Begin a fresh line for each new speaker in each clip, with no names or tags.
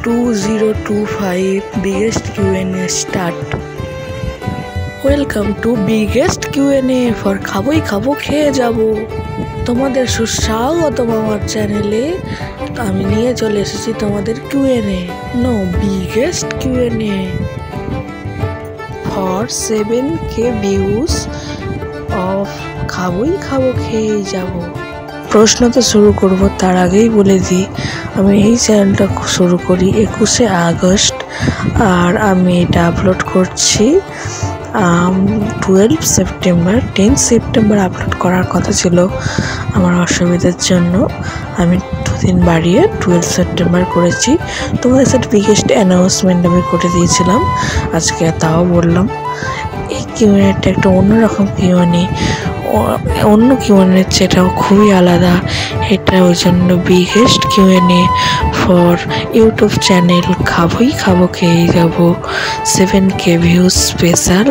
2025 biggest Q&A start. Welcome to biggest Q&A for খাবোই খাবো খেয়ে যাব। তোমাদের সুস্বাগতম আমার চ্যানেলে। আমি নিয়ে চলে এসেছি তোমাদের Q&A, no biggest Q&A for 7K views of খাবোই খাবো খেয়ে যাব। প্রশ্ন তো শুরু করব, তার আগেই বলে দিই আমি এই চ্যানেলটা শুরু করি 21শে আগস্ট, আর আমি এটা আপলোড করছি 10 সেপ্টেম্বর আপলোড করার কথা ছিল। আমার অসুবিধার জন্য আমি 2 দিন বাড়িয়ে 12 সেপ্টেম্বর করেছি। তোমাদের সাথে বিগেস্ট অ্যানাউন্সমেন্ট আমি করে দিয়েছিলাম, আজকে তাও বললাম। এই কিউএনএটা একটা অন্যরকম কিউএনএ, অন্য কিউএনএর চেয়েটাও খুবই আলাদা। এটা ওই জন্য biggest Q and A for YouTube channel খাবোই খাবো খেয়ে যাব 7K views special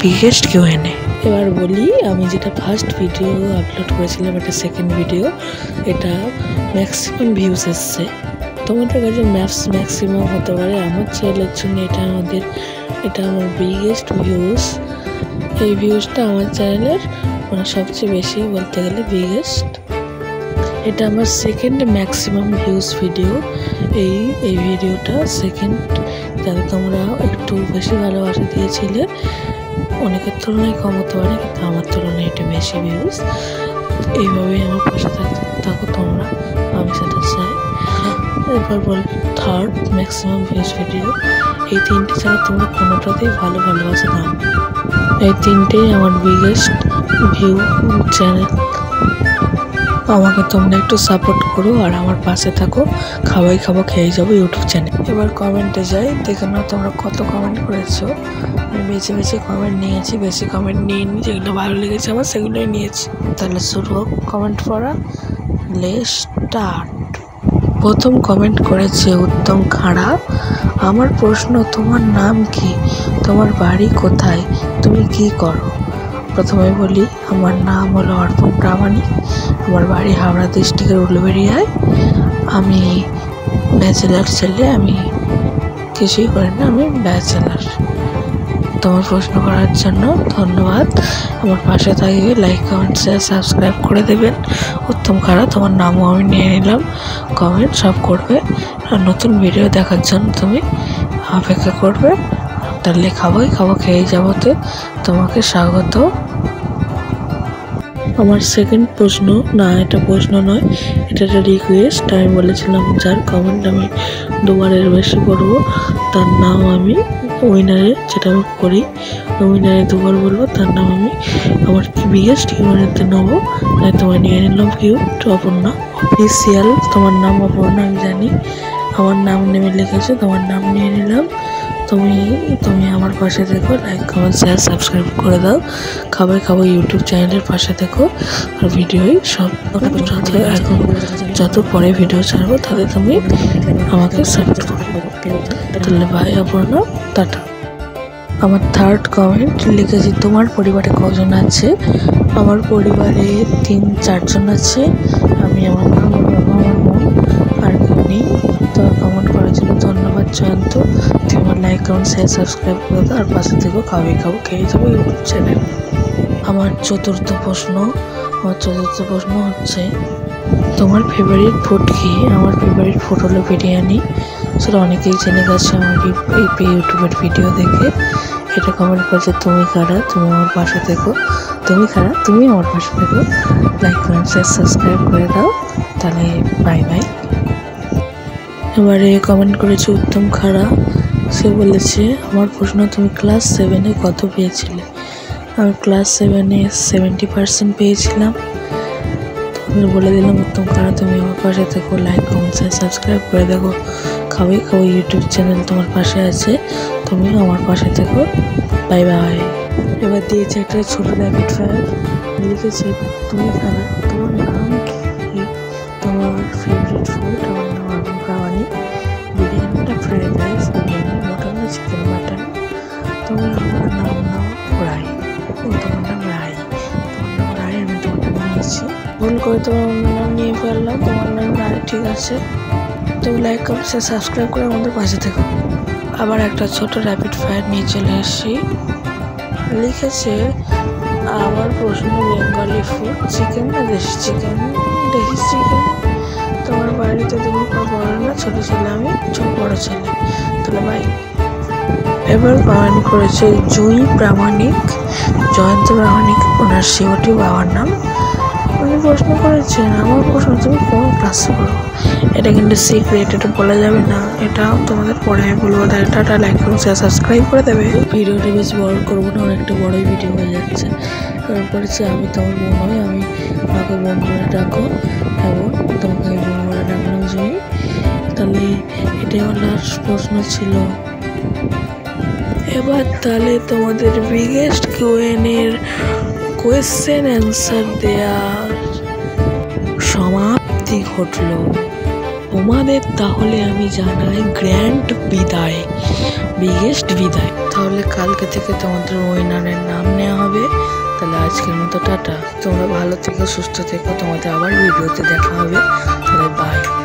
biggest QnA. এবার বলি, আমি যেটা ফার্স্ট ভিডিও আপলোড করেছিলাম, এটা সেকেন্ড ভিডিও, এটা ম্যাক্সিমাম ভিউজ এসছে। তোমাদের কাছে ম্যাক্সিমাম হতে পারে, আমার চ্যানেলের জন্য এটা আমার বিগেস্ট ভিউজ। এই ভিউজটা আমার চ্যানেলের সবচেয়ে বেশি, বলতে গেলে বিগেস্ট। এটা আমার সেকেন্ড ম্যাক্সিমাম ভিউজ ভিডিও। এই ভিডিওটা সেকেন্ড, যাতে তোমরা একটু বেশি ভালোবাসা দিয়েছিলে। অনেকের তুলনায় কম হতে পারে, কিন্তু আমার তুলনায় এটা বেশি ভিউজ। এইভাবেই আমার পাশে থাকো তোমরা, আমি সেটা চাই। এরপর বল থার্ড ম্যাক্সিমাম ভিউজ ভিডিও। এই তিনটে ছাড়া তোমরা কোনোটাতেই ভালোবাসা দাও। এই তিনটেই আমার বিগেস্ট ভিউ চ্যানেল। আমাকে তোমরা একটু সাপোর্ট করো আর আমার পাশে থাকো। খাবোই খাবো খেয়ে যাবো ইউটিউব চ্যানেল। এবার কমেন্টে যাই, দেখে নাও তোমরা কত কমেন্ট করেছো। আমি বেছে কমেন্ট নিয়েছি, বেশি কমেন্ট নিইনি। যেগুলো ভালো লেগেছে আমার সেগুলোই নিয়েছি। তাহলে শুরু হোক কমেন্ট পড়া। Let's start. প্রথম কমেন্ট করেছে উত্তম খাড়া। আমার প্রশ্ন, তোমার নাম কি, তোমার বাড়ি কোথায়, তুমি কি করো? প্রথমে বলি, আমার নাম হলো অর্পণ প্রামাণিক, আমার বাড়ি হাওড়া ডিস্ট্রিক্টের উলুবেড়িয়ায়। আমি ব্যাচেলার ছেলে, আমি কিছুই করি না, আমি ব্যাচেলার। তোমার প্রশ্ন করার জন্য ধন্যবাদ। আমার পাশে থাকবে, লাইক কমেন্ট শেয়ার সাবস্ক্রাইব করে দেবেন। উত্তম খাড়া, তোমার নামও আমি নিয়ে নিলাম, কমেন্ট সব করবে। আর নতুন ভিডিও দেখার জন্য তুমি অপেক্ষা করবে। তাহলে খাবোই খাবো খেয়ে যাবোতে তোমাকে স্বাগত। আমার সেকেন্ড প্রশ্ন, না এটা প্রশ্ন নয়, এটা একটা রিকোয়েস্ট। আমি বলেছিলাম যার কমেন্ট আমি দুবারের বেশি করবো তার নাম আমি উইনারে, যেটা আমি করি উইনারে দুবার বলবো, তার নাম আমি আমার বিগেস্ট কিউএনএতে নেবো। তাই তোমার নিয়ে নিলাম অপর্ণা অফিসিয়াল। তোমার নাম অপর্ণা আমি জানি, আমার নাম নেমে লিখেছো, তোমার নাম নিয়ে নিলাম। তুমি আমার পাশে দেখো, লাইক কমেন্ট শেয়ার সাবস্ক্রাইব করে দাও। খাবোই খাবো ইউটিউব চ্যানেলের পাশে দেখো। আর ভিডিওই সব এখন যত পরে ভিডিও ছাড়বো তাতে তুমি আমাকে সাপোর্ট করো। তাহলে ভাই অপর্ণা, টাটা। আমার থার্ড কমেন্ট লিখেছি, তোমার পরিবারে কজন আছে? আমার পরিবারে 3-4 জন আছে। আমি, আমার মা, আমার বাবা, আমার বোন, আর কেউ নেই। তোমার কমেন্ট করার জন্য ধন্যবাদ জয়ন্ত। তোমার লাইক কমেন্ট শেয়ার সাবস্ক্রাইব করে দাও আর পাশে থেকে খাবোই খাবো খেয়ে যাবো ইউটিউব চ্যানেল। আমার চতুর্থ প্রশ্ন হচ্ছে, তোমার ফেভারিট ফুড কি? আমার ফেভারিট ফুড হলো বিরিয়ানি। সেটা অনেকেই জেনে গেছে আমার এই ইউটিউবের ভিডিও দেখে। এটা কমেন্ট করেছে তুমি কারা, তুমি আমার পাশে থেকো। তুমি কারা, তুমি আমার পাশে থেকো। লাইক কমেন্ট শেয়ার সাবস্ক্রাইব করে দাও। তাহলে বাই বাই। এবারে কমেন্ট করেছে উত্তম খাড়া। সে বলেছে, আমার প্রশ্ন, তুমি ক্লাস 7-এ কত পেয়েছিলে? আমি ক্লাস 7-এ 70% পেয়েছিলাম। তোমাদের বলে দিলাম উত্তম খাড়া, তুমি আমার পাশে থেকো, লাইক কমেন্ট শেয়ার সাবস্ক্রাইব করে দেখো। খাবোই খাবো ইউটিউব চ্যানেল তোমার পাশে আছে, তুমিও আমার পাশে থেকো। Bye bye. এবার দিয়েছে একটা ছোট র্যাপিড ফায়ার। লিখেছে, তুমি খাড়া, তোমার নাম কি, তোমার ফেভারিট ফুড? আমার নাম অর্পণ প্রামাণিক। বিরিয়ানিটা fried rice, biryani, mutton, chicken, mutton. তুমি আমার নাম নাও রাই। তোমার নাম রাই, আমি তোমার নাম নিয়েছি। ভুল করে তোমার নাম নিয়ে ফেললাম, তোমার নাম রাই, ঠিক আছে। তুমি লাইক কমেন্ট শেয়ার সাবস্ক্রাইব করে আমাদের পাশে থেকো। আবার একটা ছোট র্যাপিড ফায়ার নিয়ে চলে আসি। লিখেছে আমার প্রশ্ন, বেঙ্গলি ফুড চিকেন না দেশি চিকেন? দেশি চিকেন। তোমার বাড়িতে তুমি বড় না ছোট ছেলে? আমি বড় ছেলে। তাহলে ভাই। এবার কমেন্ট করেছে জয়ী প্রামাণিক, জয়ন্ত প্রামাণিক, ওনার শিবটি বাবার নাম। উনি প্রশ্ন করেছেন আমার প্রশ্ন তুমি কোন ক্লাসে পড়ো? এটা কিন্তু সিক্রেট, এটা বলা যাবে না, এটা তোমাদের পরে আমি বলবো। তাহলে টাটা, লাইক করুন, শেয়ার সাবস্ক্রাইব করে দেবে। ভিডিওটা বেশি বড় করবো না, অনেকটা বড়ই ভিডিও হয়ে যাচ্ছে। কারণ করেছে আমি তোমার বোন হই, আমি আমাকে বোন বলে ডাকো এবং তোমাকে আমি বোন বলে ডাকলাম জয়ী। তাহলে এটাই আমার লাস্ট প্রশ্ন ছিল। এবার তাহলে তোমাদের বিগেস্ট কিউএনএর কোয়েশ্চেন অ্যান্সার দেওয়ার সমাপ্তি ঘটলো। তোমাদের তাহলে আমি জানাই গ্র্যান্ড বিদায়, বিগেস্ট বিদায়। তাহলে কালকে থেকে তোমাদের উইনারের নাম নেওয়া হবে। তাহলে আজকের মতো টাটা, তোমরা ভালো থেকো, সুস্থ থেকো, তোমাদের আবার ভিডিওতে দেখা হবে। তাহলে বাই।